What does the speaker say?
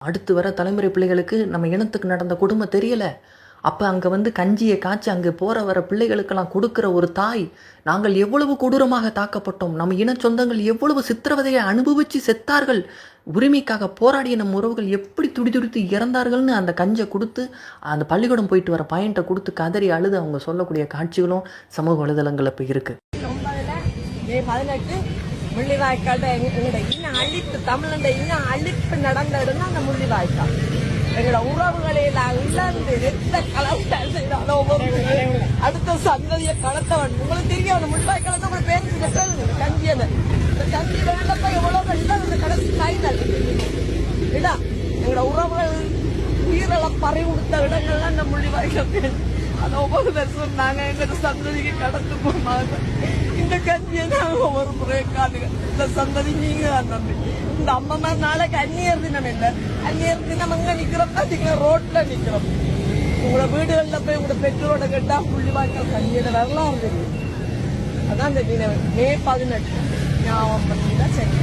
அடுத்து வர தலைமுறை பிள்ளைகளுக்கு நம்ம இனத்துக்கு நடந்த கொடுமை தெரியல. அப்ப அங்க வந்து கஞ்சிய காய்ச்சி அங்க போற வர பிள்ளைகளுக்கெல்லாம் கொடுக்கிற ஒரு தாய், நாங்கள் எவ்வளவு கொடூரமாக தாக்கப்பட்டோம். நம் இன சொந்தங்கள் எவ்வளவு சித்திரவதையை அனுபவிச்சு செத்தார்கள். உரிமைக்காக போராடிய நம் உறவுகள் எப்படி துடிதுடித்து இறந்தார்கள்னு அந்த கஞ்சை கொடுத்து, அந்த பள்ளிக்கூடம் போயிட்டு வர பையன்ட்ட கொடுத்து கதறி அழுது அவங்க சொல்லக்கூடிய காட்சிகளும் சமூக வலைதளங்கள்ல இப்ப இருக்கு. மே 18 முள்ளிவாய்க்கால் எங்களோட இன்னும் அழிப்பு தமிழண்ட இன்னும் அழிப்பு நடந்த இடம் தான் அந்த முள்ளிவாய்க்கால். எங்களோட உறவுகளை இழந்து ரத்த கலவட்டால் அடுத்த சந்ததியை கடத்தவன். உங்களுக்கு தெரியும் அந்த முள்ளிவாய்க்கால தான் உங்களை பேருந்து கஞ்சியது. இந்த கஞ்சி வேண்டப்ப எவ்வளவு இந்த கடைசி கைதல் இடம் எங்களோட உறவுகள் உயிரெல்லாம் பறி கொடுத்த இடங்கள்லாம் இந்த முள்ளிவாய்க்கால். அதை ஒவ்வொரு வருஷம் நாங்க எங்க சந்ததிக்கு கடந்து போனாங்க. இந்த கஞ்சியை நாங்க ஒவ்வொரு முறையை காட்டுங்க. இந்த சந்ததி நீங்க தான் நம்பி இந்த அம்மா நாளைக்கு அந்நியர் தினம் இல்லை. அந்நியர் தினம் அங்க நிக்கிறோம் பாத்தீங்கன்னா ரோட்ல நிக்கிறோம். உங்களோட வீடுகள்ல போய் உங்களோட பெற்றோட கேட்டா முள்ளிவாய்க்கால் கஞ்சியில வரலாம் இருந்தது. அதான் இந்த தினம் மே 18 ஞாபகம் பண்ணீங்கன்னா சரி.